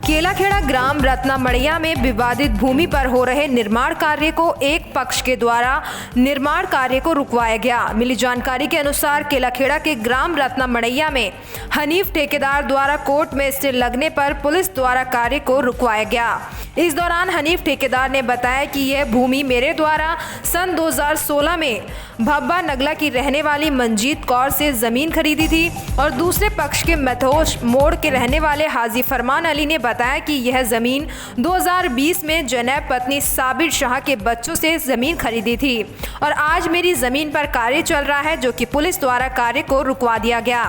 केलाखेड़ा ग्राम रत्नामड़िया में विवादित भूमि पर हो रहे निर्माण कार्य को एक पक्ष के द्वारा निर्माण कार्य को रुकवाया गया। मिली जानकारी के अनुसार केलाखेड़ा के ग्राम रत्नामड़िया में हनीफ ठेकेदार द्वारा कोर्ट में स्टे लगने पर पुलिस द्वारा कार्य को रुकवाया गया। इस दौरान हनीफ ठेकेदार ने बताया कि यह भूमि मेरे द्वारा सन 2016 में भब्बा नगला की रहने वाली मंजीत कौर से जमीन खरीदी थी और दूसरे पक्ष के मैथोश मोड़ के रहने वाले हाजी फरमान अली ने बताया कि यह जमीन 2020 में जनैब पत्नी साबिर शाह के बच्चों से जमीन खरीदी थी और आज मेरी जमीन पर कार्य चल रहा है, जो कि पुलिस द्वारा कार्य को रुकवा दिया गया।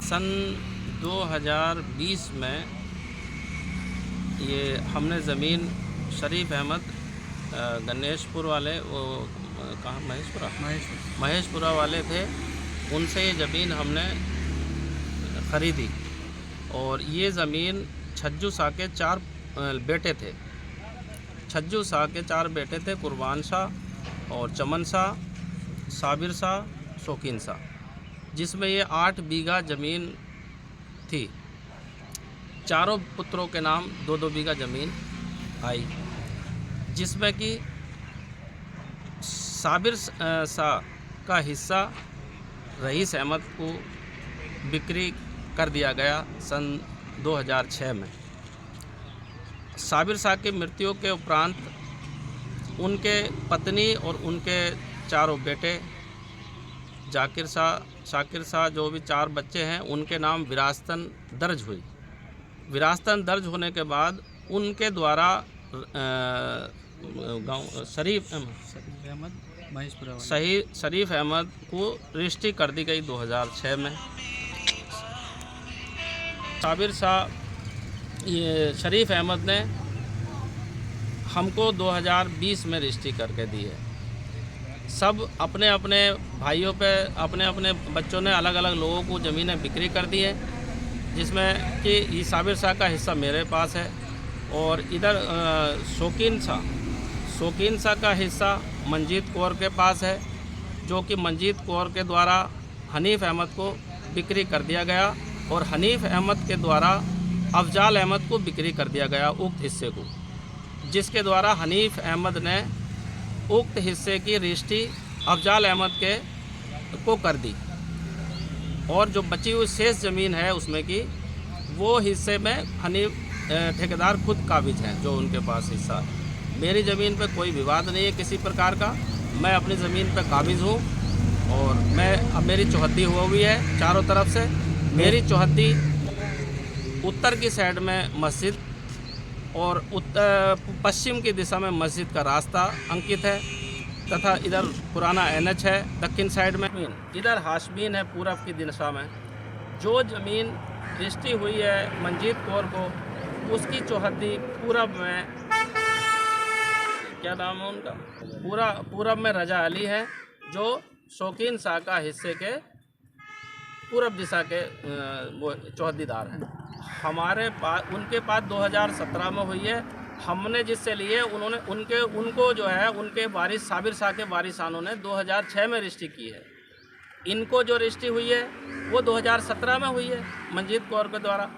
सन 2020 में ये हमने ज़मीन शरीफ अहमद गणेशपुर वाले, वो कहाँ महेशपुरा वाले थे, उनसे ये ज़मीन हमने ख़रीदी और ये ज़मीन छज्जू शाह के 4 बेटे थे। छज्जू शाह के 4 बेटे थे, कुर्बान शाह और चमन शाह, साबिर शाह, शौकीन शाह, जिसमें ये 8 बीघा ज़मीन थी। चारों पुत्रों के नाम 2-2 बीघा ज़मीन आई, जिसमें कि साबिर शाह का हिस्सा रईस अहमद को बिक्री कर दिया गया सन 2006 में। साबिर शाह की मृत्यु के उपरांत उनके पत्नी और उनके चारों बेटे जाकिर शाह, शाकिर शाह, जो भी 4 बच्चे हैं, उनके नाम विरासतन दर्ज हुई। विरासतन दर्ज होने के बाद उनके द्वारा गाँव शरीफ अहमद को रजिस्ट्री कर दी गई 2006 में। साबिर शाह ये शरीफ अहमद ने हमको 2020 में रजिस्ट्री करके दी है। सब अपने अपने भाइयों पे, अपने अपने बच्चों ने अलग अलग लोगों को ज़मीनें बिक्री कर दी है, जिसमें कि ये साबिर शाह का हिस्सा मेरे पास है और इधर शौकीन शाह का हिस्सा मंजीत कौर के पास है, जो कि मंजीत कौर के द्वारा हनीफ अहमद को बिक्री कर दिया गया और हनीफ अहमद के द्वारा अफजाल अहमद को बिक्री कर दिया गया उक्त हिस्से को, जिसके द्वारा हनीफ अहमद ने उक्त हिस्से की रजिस्ट्री अफजाल अहमद को कर दी और जो बची हुई शेष ज़मीन है उसमें की वो हिस्से में हनीफ ठेकेदार खुद काबिज हैं, जो उनके पास हिस्सा है। मेरी ज़मीन पे कोई विवाद नहीं है किसी प्रकार का, मैं अपनी ज़मीन पे काबिज हूँ और अब मेरी चौहद्दी हुई है चारों तरफ से। मेरी चौहद्दी उत्तर की साइड में मस्जिद और पश्चिम की दिशा में मस्जिद का रास्ता अंकित है तथा इधर पुराना NH है दक्षिण साइड में। इधर हाशमीन है पूरब की दिशा में। जो ज़मीन रजिस्ट्री हुई है मंजीत कौर को, उसकी चौहद्दी पूरब में, क्या नाम है उनका, पूरब में रजा अली है, जो शौकीन शाह का हिस्से के पूरब दिशा के वो चौहद्दीदार हैं। हमारे पास उनके पास 2017 में हुई है। हमने जिससे लिए उनको जो है उनके वारिस साबिर शाह के वारिसानों ने 2006 में रजिस्ट्री की है। इनको जो रजिस्ट्री हुई है वो 2017 में हुई है मंजीत कौर के द्वारा,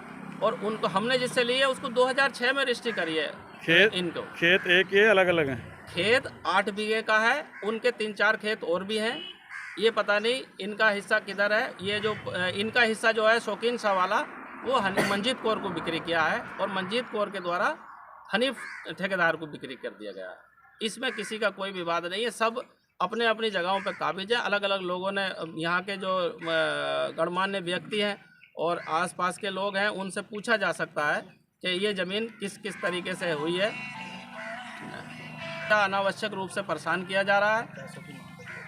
और उनको हमने जिससे लिए उसको 2006 में रजिस्ट्री करी है। खेत एक ही अलग अलग हैं। खेत 8 बीघे का है, उनके 3-4 खेत और भी हैं। ये पता नहीं इनका हिस्सा किधर है। ये जो इनका हिस्सा जो है शौकीन शाह वाला, वो मंजीत कौर को बिक्री किया है और मंजीत कौर के द्वारा हनीफ ठेकेदार को बिक्री कर दिया गया है। इसमें किसी का कोई विवाद नहीं है, सब अपने अपनी जगहों पर काबिज है। अलग अलग लोगों ने, यहाँ के जो गणमान्य व्यक्ति हैं और आसपास के लोग हैं, उनसे पूछा जा सकता है कि ये ज़मीन किस किस तरीके से हुई है। अनावश्यक रूप से परेशान किया जा रहा है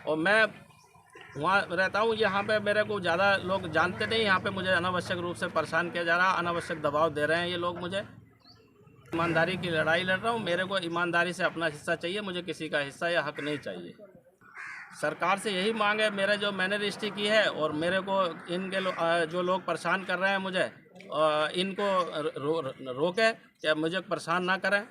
और मैं वहाँ रहता हूँ। यहाँ पे मेरे को ज़्यादा लोग जानते नहीं, यहाँ पे मुझे अनावश्यक रूप से परेशान किया जा रहा है, अनावश्यक दबाव दे रहे हैं ये लोग मुझे। ईमानदारी की लड़ाई लड़ रहा हूँ, मेरे को ईमानदारी से अपना हिस्सा चाहिए, मुझे किसी का हिस्सा या हक नहीं चाहिए। सरकार से यही मांग है, मैंने रजिस्ट्री की है और मेरे को इनके जो लोग परेशान कर रहे हैं मुझे, इनको रोके, मुझे परेशान ना करें।